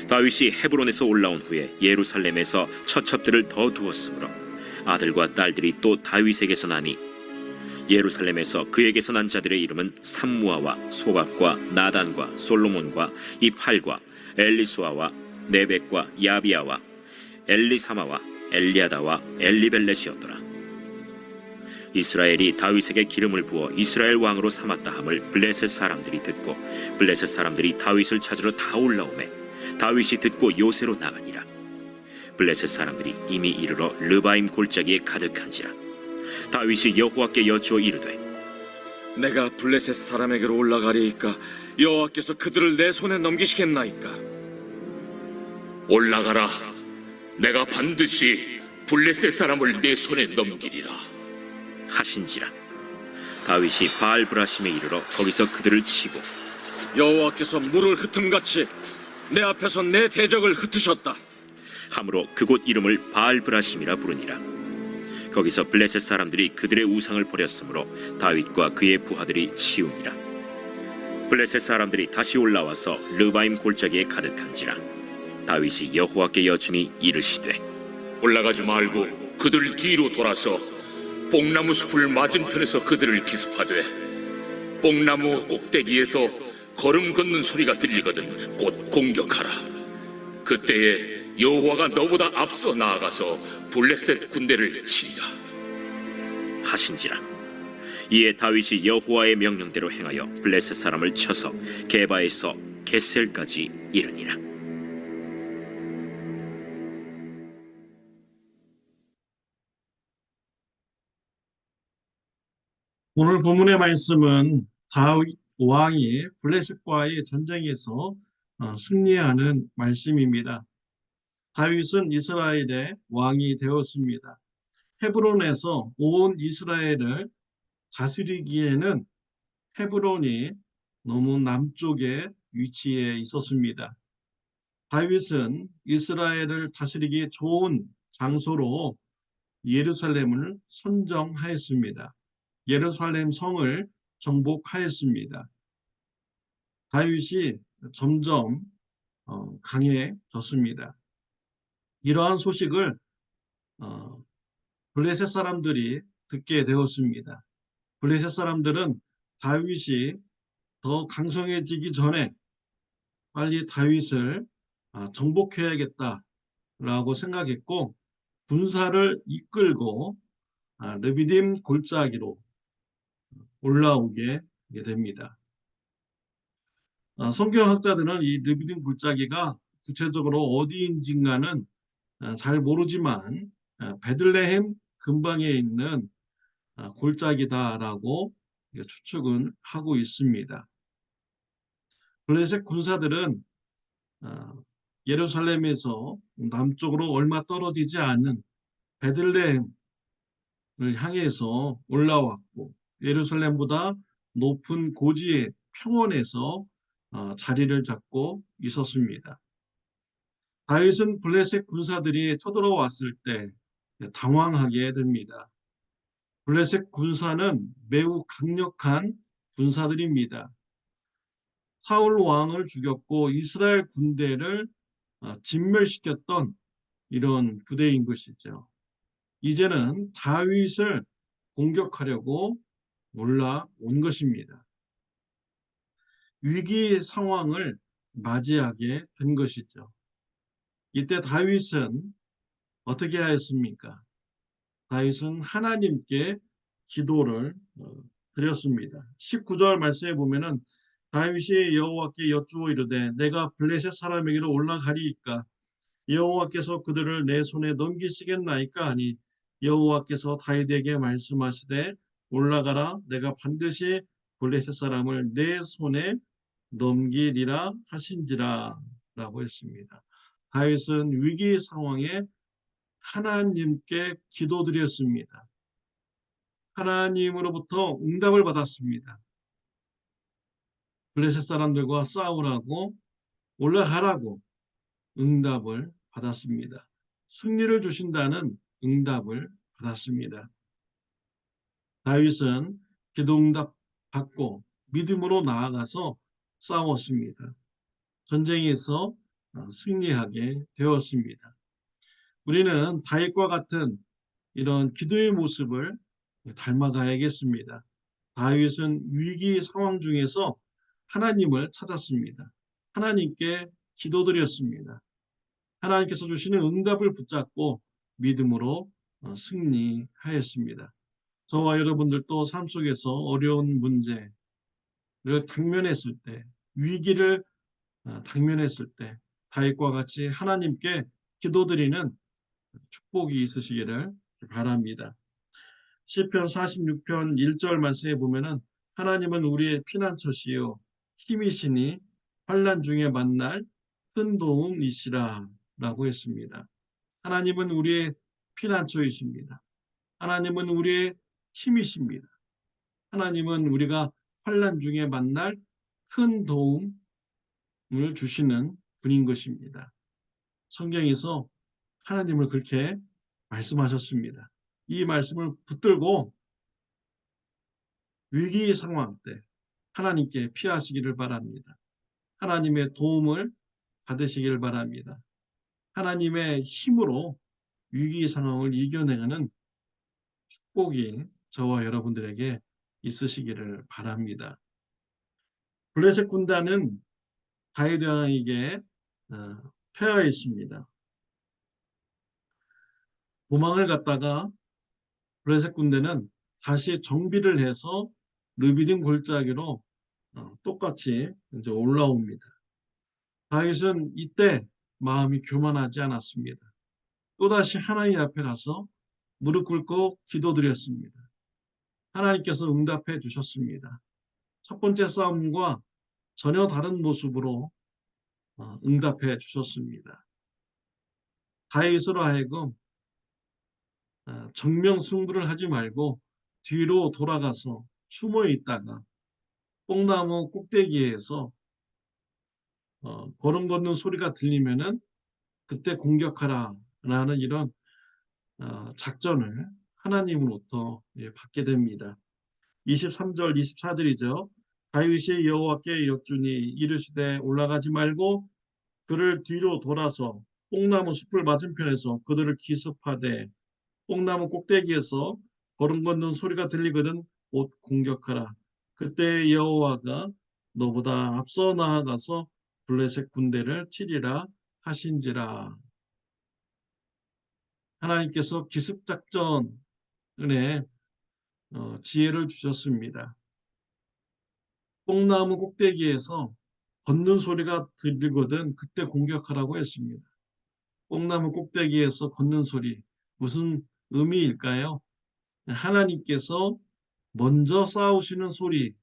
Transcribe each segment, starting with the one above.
다윗이 헤브론에서 올라온 후에 예루살렘에서 처첩들을 더 두었으므로 아들과 딸들이 또 다윗에게서 나니 예루살렘에서 그에게서 난 자들의 이름은 삼무아와 소박과 나단과 솔로몬과 이팔과 엘리수아와 네벡과 야비아와 엘리사마와 엘리아다와 엘리벨렛이었더라. 이스라엘이 다윗에게 기름을 부어 이스라엘 왕으로 삼았다 함을 블레셋 사람들이 듣고 블레셋 사람들이 다윗을 찾으러 다 올라오매 다윗이 듣고 요새로 나가니라. 블레셋 사람들이 이미 이르러 르바임 골짜기에 가득한지라. 다윗이 여호와께 여쭈어 이르되 내가 블레셋 사람에게로 올라가리이까 여호와께서 그들을 내 손에 넘기시겠나이까? 올라가라. 내가 반드시 블레셋 사람을 내 손에 넘기리라 하신지라. 다윗이 바알브라심에 이르러 거기서 그들을 치고 여호와께서 물을 흩음같이 내 앞에서 내 대적을 흩으셨다. 함으로 그곳 이름을 바알브라심이라 부르니라. 거기서 블레셋 사람들이 그들의 우상을 버렸으므로 다윗과 그의 부하들이 치우니라. 블레셋 사람들이 다시 올라와서 르바임 골짜기에 가득한지라. 다윗이 여호와께 여쭈니 이르시되 올라가지 말고 그들 뒤로 돌아서 뽕나무 숲을 맞은편에서 그들을 기습하되 뽕나무 꼭대기에서 걸음 걷는 소리가 들리거든 곧 공격하라. 그때에 여호와가 너보다 앞서 나아가서 블레셋 군대를 치리라 하신지라. 이에 다윗이 여호와의 명령대로 행하여 블레셋 사람을 쳐서 게바에서 겟셀까지 이르니라. 오늘 본문의 말씀은 다윗 왕이 블레셋과의 전쟁에서 승리하는 말씀입니다. 다윗은 이스라엘의 왕이 되었습니다. 헤브론에서 온 이스라엘을 다스리기에는 헤브론이 너무 남쪽에 위치해 있었습니다. 다윗은 이스라엘을 다스리기 좋은 장소로 예루살렘을 선정하였습니다. 예루살렘 성을 정복하였습니다. 다윗이 점점 강해졌습니다. 이러한 소식을 블레셋 사람들이 듣게 되었습니다. 블레셋 사람들은 다윗이 더 강성해지기 전에 빨리 다윗을 정복해야겠다라고 생각했고 군사를 이끌고 르비딤 골짜기로 올라오게 됩니다. 성경학자들은 이 르비딤 골짜기가 구체적으로 어디인지는 잘 모르지만 베들레헴 근방에 있는 골짜기다라고 추측은 하고 있습니다. 블레셋 군사들은 예루살렘에서 남쪽으로 얼마 떨어지지 않은 베들레헴을 향해서 올라왔고 예루살렘보다 높은 고지의 평원에서 자리를 잡고 있었습니다. 다윗은 블레셋 군사들이 쳐들어왔을 때 당황하게 됩니다. 블레셋 군사는 매우 강력한 군사들입니다. 사울 왕을 죽였고 이스라엘 군대를 진멸시켰던 이런 부대인 것이죠. 이제는 다윗을 공격하려고 올라온 것입니다. 위기 상황을 맞이하게 된 것이죠. 이때 다윗은 어떻게 하였습니까? 다윗은 하나님께 기도를 드렸습니다. 19절 말씀에 보면은 다윗이 여호와께 여쭈어 이르되 내가 블레셋 사람에게로 올라가리이까 여호와께서 그들을 내 손에 넘기시겠나이까 하니 여호와께서 다윗에게 말씀하시되 올라가라 내가 반드시 블레셋 사람을 내 손에 넘기리라 하신지라 라고 했습니다. 다윗은 위기 상황에 하나님께 기도드렸습니다. 하나님으로부터 응답을 받았습니다. 블레셋 사람들과 싸우라고 올라가라고 응답을 받았습니다. 승리를 주신다는 응답을 받았습니다. 다윗은 기도 응답 받고 믿음으로 나아가서 싸웠습니다. 전쟁에서 승리하게 되었습니다. 우리는 다윗과 같은 이런 기도의 모습을 닮아가야겠습니다. 다윗은 위기 상황 중에서 하나님을 찾았습니다. 하나님께 기도드렸습니다. 하나님께서 주시는 응답을 붙잡고 믿음으로 승리하였습니다. 저와 여러분들도 삶 속에서 어려운 문제를 당면했을 때, 위기를 당면했을 때 다윗과 같이 하나님께 기도드리는 축복이 있으시기를 바랍니다. 시편 46편 1절 말씀에 보면은 하나님은 우리의 피난처시요 힘이시니 환난 중에 만날 큰 도움이시라 라고 했습니다. 하나님은 우리의 피난처이십니다. 하나님은 우리의 힘이십니다. 하나님은 우리가 환난 중에 만날 큰 도움을 주시는 분인 것입니다. 성경에서 하나님을 그렇게 말씀하셨습니다. 이 말씀을 붙들고 위기 상황 때 하나님께 피하시기를 바랍니다. 하나님의 도움을 받으시기를 바랍니다. 하나님의 힘으로 위기 상황을 이겨내는 축복이 저와 여러분들에게 있으시기를 바랍니다. 블레셋 군단은 다윗 왕에게 패하였습니다. 도망을 갔다가 블레셋 군대는 다시 정비를 해서 르비딤 골짜기로 똑같이 이제 올라옵니다. 다윗은 이때 마음이 교만하지 않았습니다. 또다시 하나님 앞에 가서 무릎 꿇고 기도드렸습니다. 하나님께서 응답해 주셨습니다. 첫 번째 싸움과 전혀 다른 모습으로 응답해 주셨습니다. 다윗으로 하여금 정면 승부를 하지 말고 뒤로 돌아가서 숨어 있다가 뽕나무 꼭대기에서 걸음 걷는 소리가 들리면은 그때 공격하라 라는 이런 작전을 하나님으로부터 받게 됩니다. 23절 24절이죠. 다윗이 여호와께 여쭈니 이르시되 올라가지 말고 그를 뒤로 돌아서 뽕나무 숲을 맞은편에서 그들을 기습하되 뽕나무 꼭대기에서 걸음 걷는 소리가 들리거든 곧 공격하라. 그때 여호와가 너보다 앞서 나아가서 블레셋 군대를 치리라 하신지라. 하나님께서 기습작전에 지혜를 주셨습니다. 뽕나무 꼭대기에서 걷는 소리가 들리거든 그때 공격하라고 했습니다. 뽕나무 꼭대기에서 걷는 소리 무슨 의미일까요? 하나님께서 먼저 싸우시는 소리를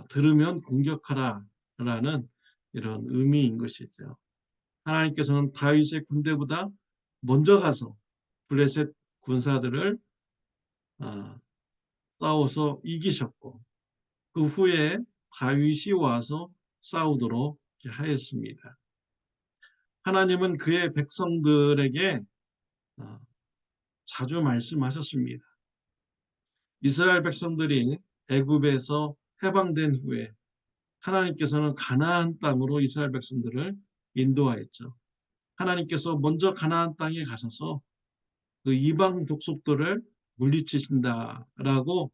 들으면 공격하라라는 이런 의미인 것이죠. 하나님께서는 다윗의 군대보다 먼저 가서 블레셋 군사들을 싸워서 이기셨고 그 후에 다윗이 와서 싸우도록 하였습니다. 하나님은 그의 백성들에게 자주 말씀하셨습니다. 이스라엘 백성들이 애굽에서 해방된 후에 하나님께서는 가나안 땅으로 이스라엘 백성들을 인도하였죠. 하나님께서 먼저 가나안 땅에 가셔서 그 이방 족속들을 물리치신다라고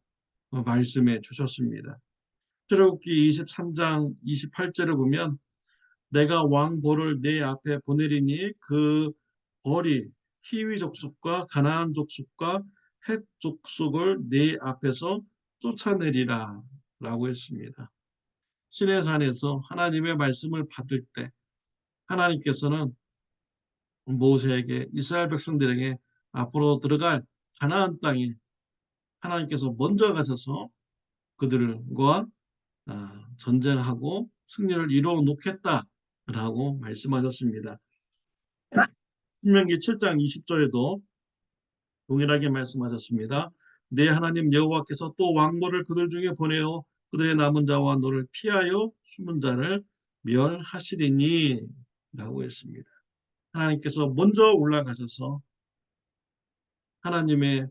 말씀해 주셨습니다. 출애굽기 23장 28절을 보면 내가 왕벌을 내 앞에 보내리니 그 벌이 히위 족속과 가나안 족속과 헷 족속을 내 앞에서 쫓아내리라 라고 했습니다. 시내산에서 하나님의 말씀을 받을 때 하나님께서는 모세에게 이스라엘 백성들에게 앞으로 들어갈 가나안 땅에 하나님께서 먼저 가셔서 그들과 전쟁하고 승리를 이루어 놓겠다라고 말씀하셨습니다. 신명기 7장 20절에도 동일하게 말씀하셨습니다. 내 하나님 여호와께서 또 왕벌을 그들 중에 보내어 그들의 남은 자와 너를 피하여 숨은 자를 멸하시리니 라고 했습니다. 하나님께서 먼저 올라가셔서 하나님의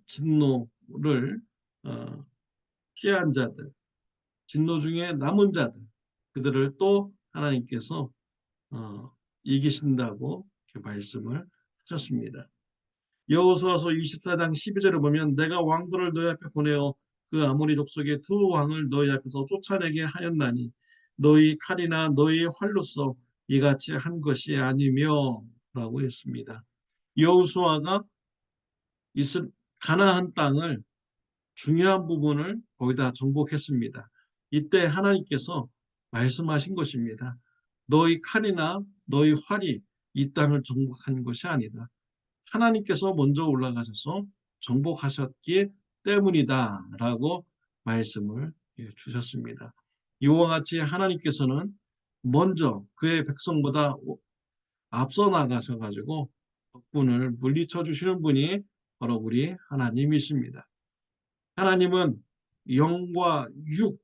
진노를 피한 자들, 진노 중에 남은 자들, 그들을 또 하나님께서 이기신다고 이렇게 말씀을 하셨습니다. 여호수아서 24장 12절을 보면 내가 왕들을 너희 앞에 보내어 그 아모리 족속의 두 왕을 너희 앞에서 쫓아내게 하였나니 너희 칼이나 너희 활로서 이같이 한 것이 아니며 라고 했습니다. 여호수아가 가나안 땅을 중요한 부분을 거기다 정복했습니다. 이때 하나님께서 말씀하신 것입니다. 너희 칼이나 너희 활이 이 땅을 정복한 것이 아니다. 하나님께서 먼저 올라가셔서 정복하셨기 때문이다 라고 말씀을 주셨습니다. 이와 같이 하나님께서는 먼저 그의 백성보다 앞서 나가셔가지고 적군을 물리쳐 주시는 분이 바로 우리 하나님이십니다. 하나님은 영과 육,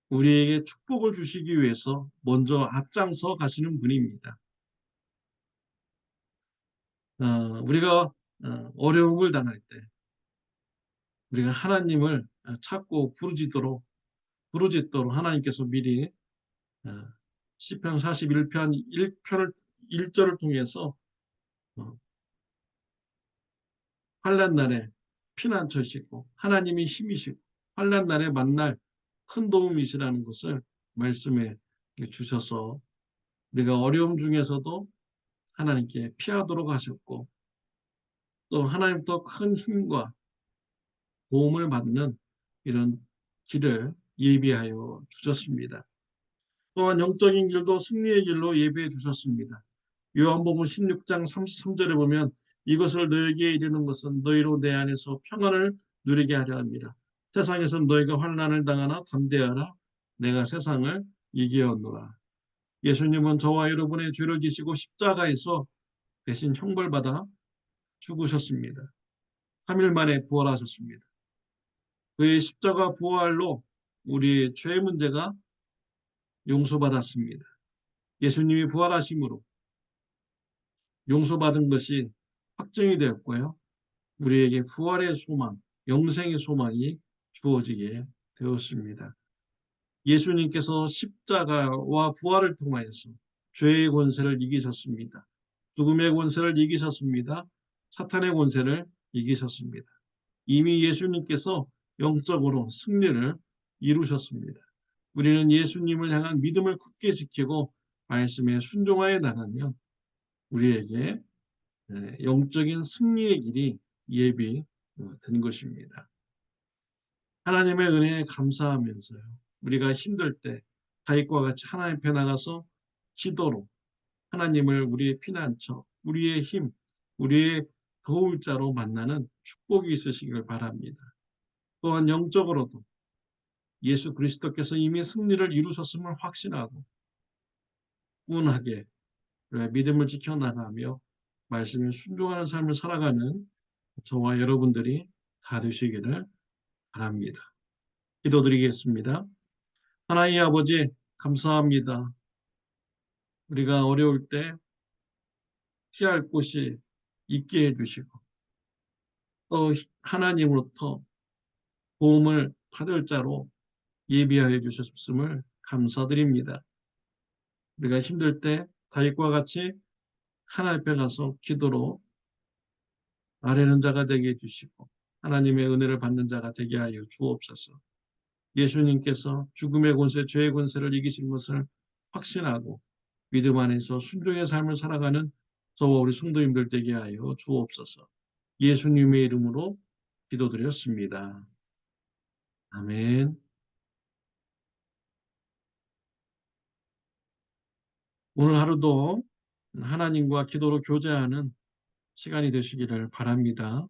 우리에게 축복을 주시기 위해서 먼저 앞장서 가시는 분입니다. 우리가 어려움을 당할 때 우리가 하나님을 찾고 부르짖도록 하나님께서 미리 시편 41편 1절을 통해서 환난 날에 피난처시고 하나님이 힘이시고 환난 날에 만날 큰 도움이시라는 것을 말씀해 주셔서 우리가 어려움 중에서도 하나님께 피하도록 하셨고 또 하나님부터 큰 힘과 도움을 받는 이런 길을 예비하여 주셨습니다. 또한 영적인 길도 승리의 길로 예비해 주셨습니다. 요한복음 16장 33절에 보면 이것을 너에게 이르는 것은 너희로 내 안에서 평안을 누리게 하려 합니다. 세상에서는 너희가 환난을 당하나 담대하라. 내가 세상을 이기었노라. 예수님은 저와 여러분의 죄를 지시고 십자가에서 대신 형벌받아 죽으셨습니다. 3일 만에 부활하셨습니다. 그의 십자가 부활로 우리의 죄 문제가 용서받았습니다. 예수님이 부활하심으로 용서받은 것이 확정이 되었고요. 우리에게 부활의 소망, 영생의 소망이 주어지게 되었습니다. 예수님께서 십자가와 부활을 통하여서 죄의 권세를 이기셨습니다. 죽음의 권세를 이기셨습니다. 사탄의 권세를 이기셨습니다. 이미 예수님께서 영적으로 승리를 이루셨습니다. 우리는 예수님을 향한 믿음을 굳게 지키고 말씀에 순종하여 나가면 우리에게 영적인 승리의 길이 예비된 것입니다. 하나님의 은혜에 감사하면서요. 우리가 힘들 때 다윗과 같이 하나님 앞에 나가서 기도로 하나님을 우리의 피난처, 우리의 힘, 우리의 도울 자로 만나는 축복이 있으시길 바랍니다. 또한 영적으로도 예수 그리스도께서 이미 승리를 이루셨음을 확신하고 꾸준하게 믿음을 지켜나가며 말씀에 순종하는 삶을 살아가는 저와 여러분들이 다 되시기를 바랍니다. 기도드리겠습니다. 하나님 아버지 감사합니다. 우리가 어려울 때 피할 곳이 있게 해주시고 또 하나님으로부터 도움을 받을 자로 예비하여 주셨음을 감사드립니다. 우리가 힘들 때 다윗과 같이 하나님 앞에 가서 기도로 아뢰는 자가 되게 해주시고 하나님의 은혜를 받는 자가 되게 하여 주옵소서. 예수님께서 죽음의 권세, 죄의 권세를 이기신 것을 확신하고 믿음 안에서 순종의 삶을 살아가는 저와 우리 성도님들 되게 하여 주옵소서. 예수님의 이름으로 기도드렸습니다. 아멘. 오늘 하루도 하나님과 기도로 교제하는 시간이 되시기를 바랍니다.